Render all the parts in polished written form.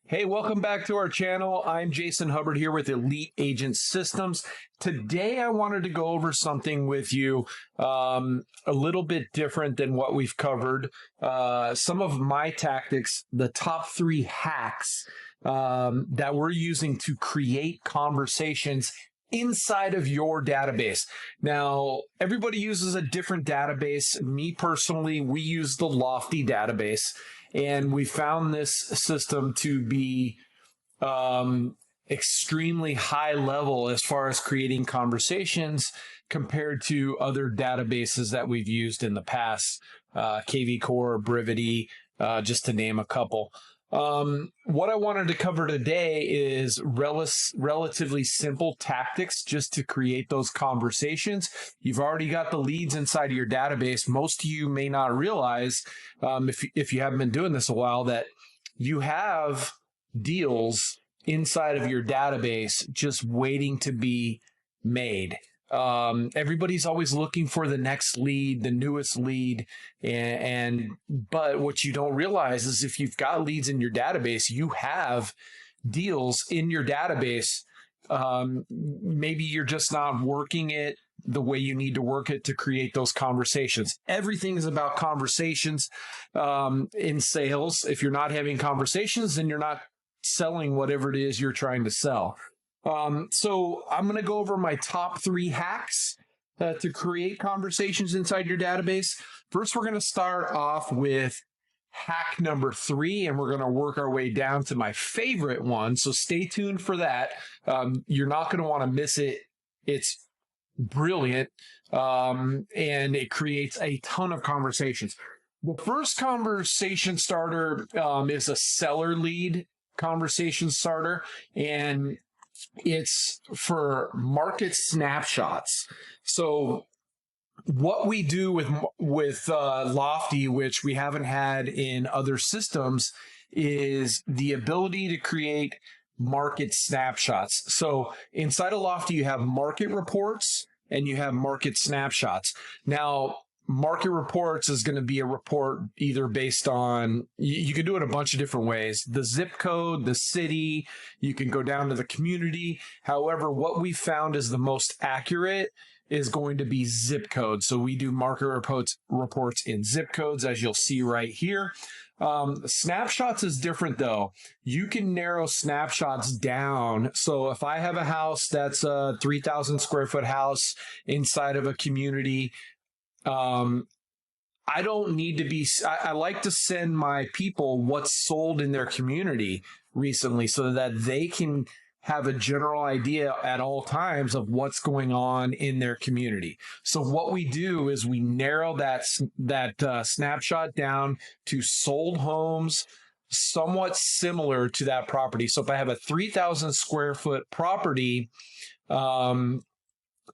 Hey, welcome back to our channel. I'm Jason Hubbard here with Elite Agent Systems. Today, I wanted to go over something with you a little bit different than what we've covered. Some of my tactics, the top 3 hacks that we're using to create conversations inside of your database. Now, everybody uses a different database. Me personally, we use the Lofty database. And we found this system to be extremely high level as far as creating conversations compared to other databases that we've used in the past, KV Core, Brevity, just to name a couple. What I wanted to cover today is relatively simple tactics just to create those conversations. You've already got the leads inside of your database. Most of you may not realize, if you haven't been doing this a while, that you have deals inside of your database just waiting to be made. Everybody's always looking for the next lead, the newest lead. But what you don't realize is if you've got leads in your database, you have deals in your database. Maybe you're just not working it the way you need to work it to create those conversations. Everything is about conversations in sales. If you're not having conversations, then you're not selling whatever it is you're trying to sell. So I'm going to go over my top 3 hacks to create conversations inside your database. First, we're going to start off with hack number 3, and we're going to work our way down to my favorite one. So stay tuned for that. You're not going to want to miss it. It's brilliant, and it creates a ton of conversations. The first conversation starter is a seller lead conversation starter, and it's for Market Snapshots. So what we do with Lofty, which we haven't had in other systems, is the ability to create market snapshots. So inside of Lofty, you have market reports and you have market snapshots. Now, market reports is going to be a report either based on, you can do it a bunch of different ways. The zip code, the city, you can go down to the community. However, what we found is the most accurate is going to be zip code. So we do market reports in zip codes, as you'll see right here. Snapshots is different though. You can narrow snapshots down. So if I have a house that's a 3,000 square foot house inside of a community, I don't need to be, I like to send my people what's sold in their community recently so that they can have a general idea at all times of what's going on in their community. So what we do is we narrow that snapshot down to sold homes somewhat similar to that property. So if I have a 3,000 square foot property,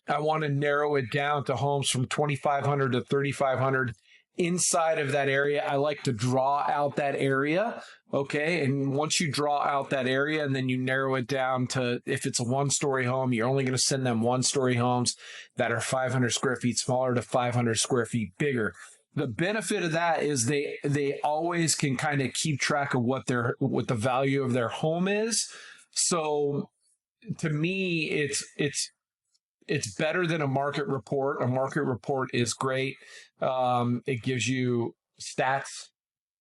I want to narrow it down to homes from 2,500 to 3,500 inside of that area. I like to draw out that area. Okay. And once you draw out that area and then you narrow it down to, if it's a 1-story home, you're only going to send them 1-story homes that are 500 square feet smaller to 500 square feet bigger. The benefit of that is they always can kind of keep track of what the value of their home is. So to me, it's better than a market report. A market report is great. It gives you stats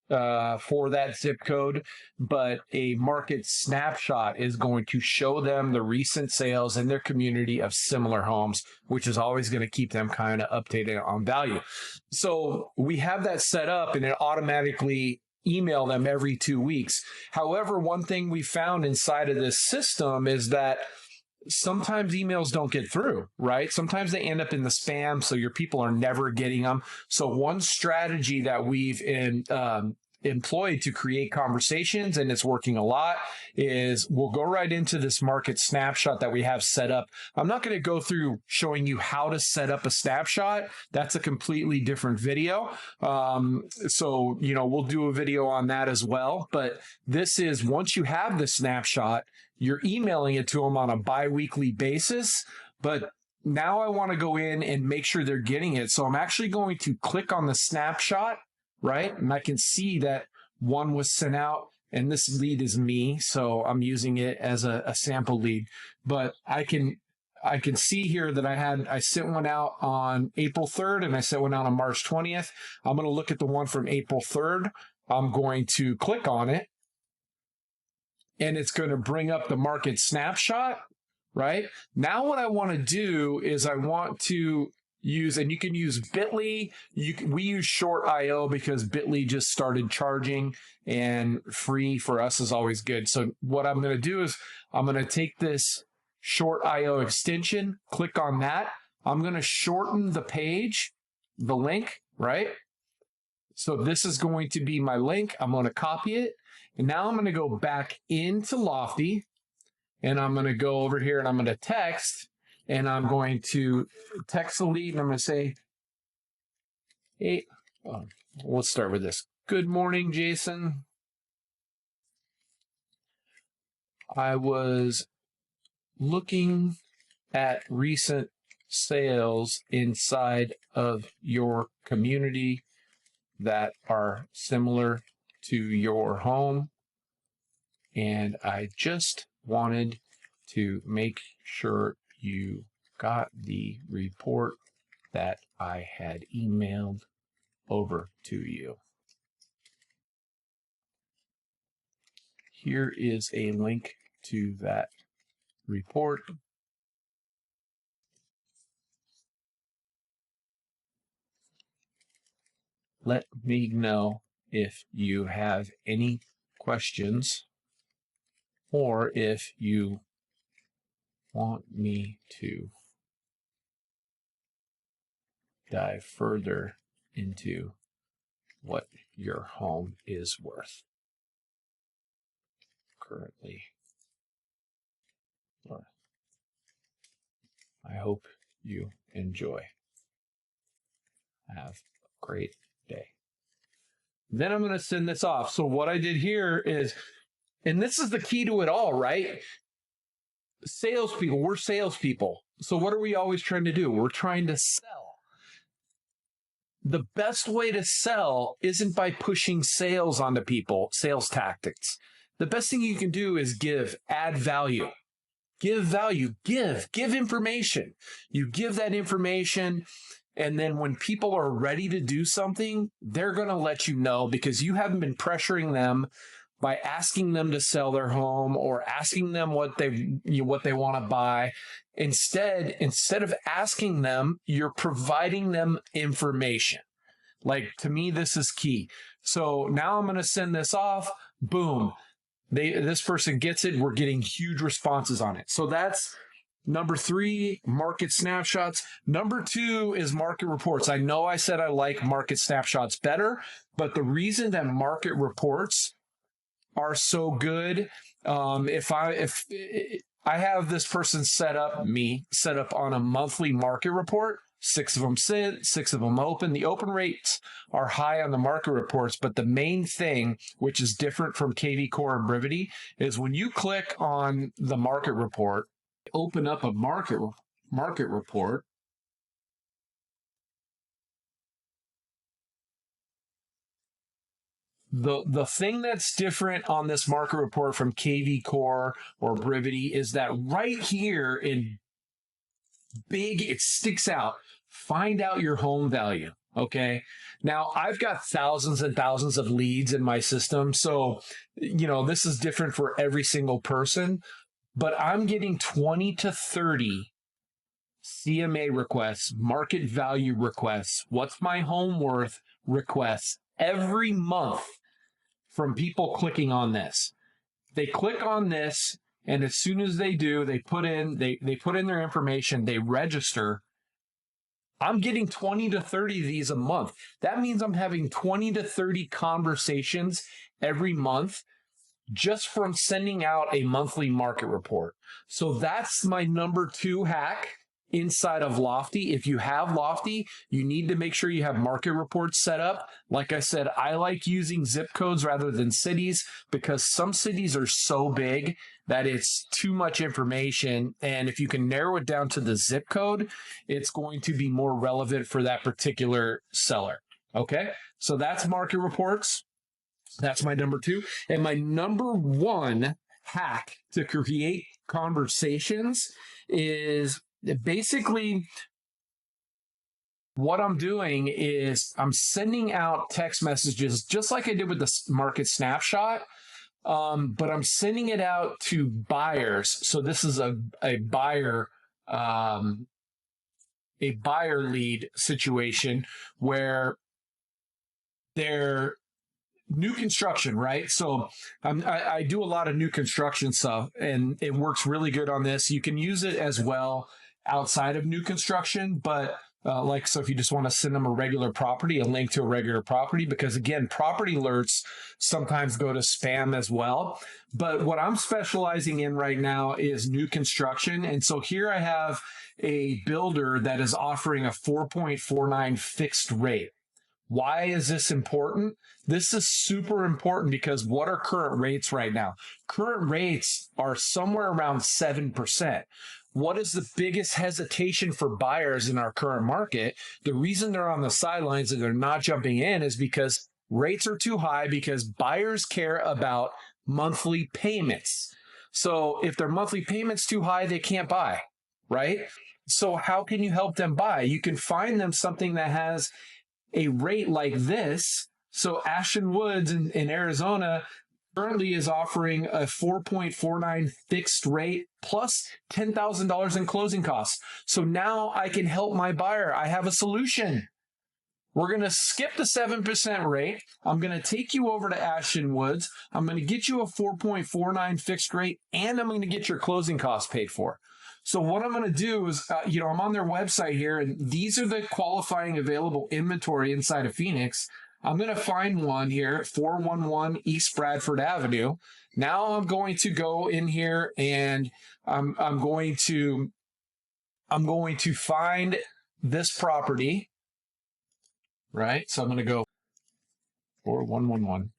for that zip code, but a market snapshot is going to show them the recent sales in their community of similar homes, which is always going to keep them kind of updated on value. So we have that set up and it automatically email them every 2 weeks. However, one thing we found inside of this system is that sometimes emails don't get through, right? Sometimes they end up in the spam, so your people are never getting them. So one strategy that we've employed to create conversations, and it's working a lot, is we'll go right into this market snapshot that we have set up. I'm not going to go through showing you how to set up a snapshot. That's a completely different video. So, we'll do a video on that as well. But this is, once you have the snapshot, you're emailing it to them on a bi-weekly basis, but now I want to go in and make sure they're getting it. So I'm actually going to click on the snapshot, right? And I can see that one was sent out and this lead is me, so I'm using it as a sample lead, but I can see here that I sent one out on April 3rd and I sent one out on March 20th. I'm going to look at the one from April 3rd. I'm going to click on it, and it's going to bring up the market snapshot, right? Now what I want to do is I want to use, and you can use Bitly. We use Short.io because Bitly just started charging, and free for us is always good. So what I'm going to do is I'm going to take this Short.io extension, click on that. I'm going to shorten the page, the link, right? So this is going to be my link. I'm going to copy it. And now I'm going to go back into Lofty, and I'm going to go over here and I'm going to text, and I'm going to text the lead, and I'm going to say, hey, let's start with this. Good morning, Jason. I was looking at recent sales inside of your community that are similar to your home, and I just wanted to make sure you got the report that I had emailed over to you. Here is a link to that report. Let me know if you have any questions, or if you want me to dive further into what your home is worth currently. I hope you enjoy. Have a great day. Then I'm going to send this off. So what I did here is, and this is the key to it all, right? Salespeople, we're salespeople. So what are we always trying to do? We're trying to sell. The best way to sell isn't by pushing sales onto people, sales tactics. The best thing you can do is add value. Give value, give information. You give that information, and then when people are ready to do something, they're going to let you know, because you haven't been pressuring them by asking them to sell their home or asking them what they want to buy. Instead of asking them, you're providing them information. Like, to me, this is key. So now I'm going to send this off. Boom. This person gets it. We're getting huge responses on it. So that's number 3, market snapshots. Number 2 is market reports. I know I said I like market snapshots better, but the reason that market reports are so good, if I have this person set up on a monthly market report, 6 of them sit, 6 of them open. The open rates are high on the market reports, but the main thing, which is different from KV Core and Brevity, is when you click on the market report, open up a market report, the thing that's different on this market report from KV Core or Brevity is that right here in big, it sticks out. Find out your home value. Okay. Now I've got thousands and thousands of leads in my system. So, this is different for every single person, but I'm getting 20 to 30 CMA requests, market value requests, what's my home worth requests every month from people clicking on this. They click on this, and as soon as they do, they put in their information, they register. I'm getting 20 to 30 of these a month. That means I'm having 20 to 30 conversations every month just from sending out a monthly market report. So that's my number 2 hack inside of Lofty. If you have Lofty, you need to make sure you have market reports set up. Like I said, I like using zip codes rather than cities, because some cities are so big that it's too much information. And if you can narrow it down to the zip code, it's going to be more relevant for that particular seller. Okay, so that's market reports. That's my number two. And my number one hack to create conversations is basically what I'm doing is I'm sending out text messages just like I did with the Market Snapshot, but I'm sending it out to buyers. So this is a buyer lead situation where they're new construction, right? So I do a lot of new construction stuff, and it works really good on this. You can use it as well outside of new construction, but so if you just want to send them a link to a regular property, because again, property alerts sometimes go to spam as well. But what I'm specializing in right now is new construction. And so here I have a builder that is offering a 4.49 fixed rate. Why is this important? This is super important because what are current rates right now? Current rates are somewhere around 7%. What is the biggest hesitation for buyers in our current market? The reason they're on the sidelines and they're not jumping in is because rates are too high, because buyers care about monthly payments. So if their monthly payment's too high, they can't buy, right? So how can you help them buy? You can find them something that has a rate like this. So Ashton Woods in Arizona currently is offering a 4.49 fixed rate plus $10,000 in closing costs. So now I can help my buyer. I have a solution. We're going to skip the 7% rate. I'm going to take you over to Ashton Woods. I'm going to get you a 4.49 fixed rate, and I'm going to get your closing costs paid for. So what I'm going to do is, I'm on their website here, and these are the qualifying available inventory inside of Phoenix. I'm going to find one here at 411 East Bradford Avenue. Now I'm going to go in here and I'm going to find this property, right? So I'm going to go 4111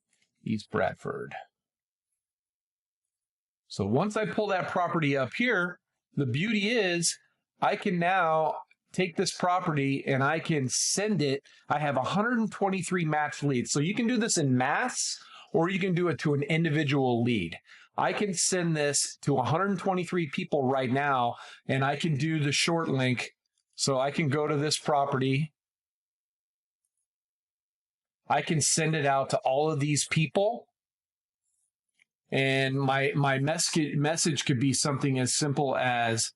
East Bradford. So once I pull that property up here, the beauty is I can now take this property and I can send it. I have 123 matched leads. So you can do this in mass, or you can do it to an individual lead. I can send this to 123 people right now, and I can do the short link. So I can go to this property. I can send it out to all of these people. And my message could be something as simple as,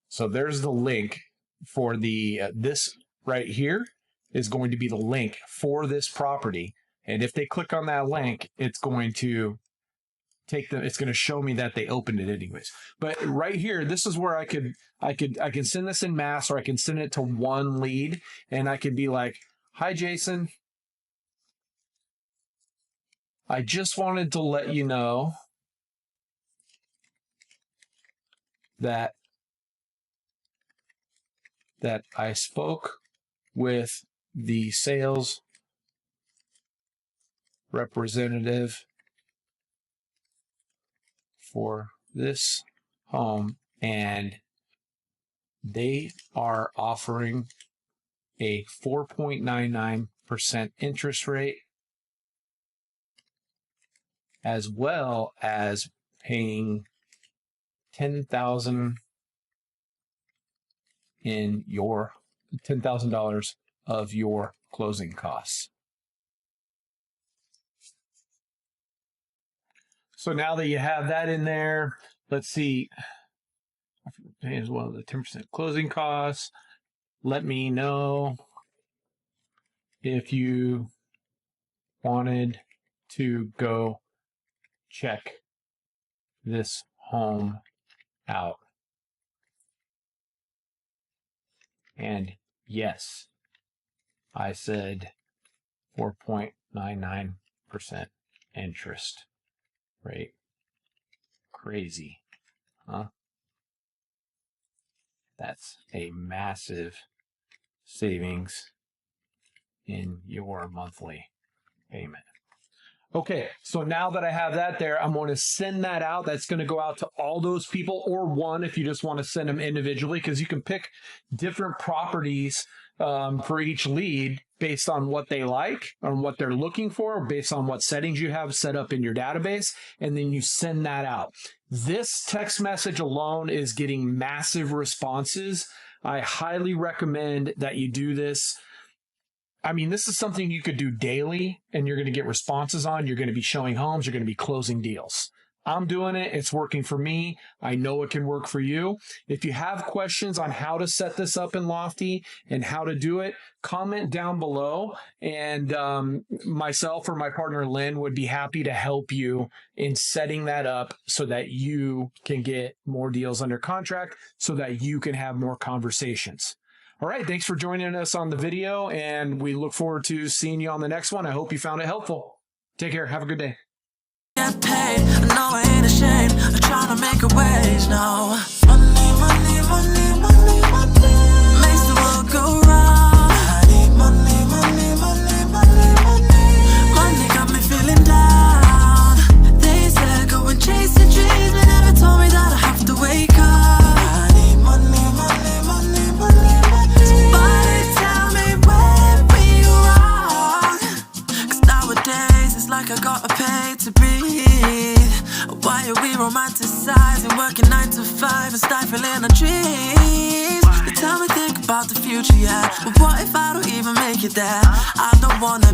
so there's the link for this right here is going to be the link for this property. And if they click on that link, it's going to it's going to show me that they opened it anyways. But right here, this is where I can send this in mass, or I can send it to one lead, and I could be like, "Hi, Jason. I just wanted to let you know that I spoke with the sales representative for this home, and they are offering a 4.99% interest rate, as well as paying $10,000 in your $10,000 of your closing costs." So now that you have that in there, let's see, as well as the 10% closing costs. Let me know if you wanted to go check this home out. And yes, I said 4.99% interest rate. Crazy, huh? That's a massive savings in your monthly payment. Okay, so now that I have that there, I'm going to send that out. That's going to go out to all those people, or one if you just want to send them individually, because you can pick different properties for each lead based on what they like, on what they're looking for, based on what settings you have set up in your database, and then you send that out. This text message alone is getting massive responses. I highly recommend that you do this. I mean, this is something you could do daily and you're going to get responses on. You're going to be showing homes. You're going to be closing deals. I'm doing it. It's working for me. I know it can work for you. If you have questions on how to set this up in Lofty and how to do it, comment down below, and myself or my partner Lynn would be happy to help you in setting that up so that you can get more deals under contract, so that you can have more conversations. All right, thanks for joining us on the video, and we look forward to seeing you on the next one. I hope you found it helpful. Take care. Have a good day. Get paid, I know I ain't ashamed. I'm trying to make a wage now. Money, money, money, money, money makes the world go round. I need money, money, money, money, money. Money got me feeling down. They said go and chase your dreams, but never told me that I have to wake up. I need money, money, money, money, money. Somebody tell me where we go wrong, 'cause nowadays it's like I gotta pay to breathe. Why are we romanticizing working 9 to 5 and stifling our dreams? They tell me think about the future, yeah, but what if I don't even make it there? I don't wanna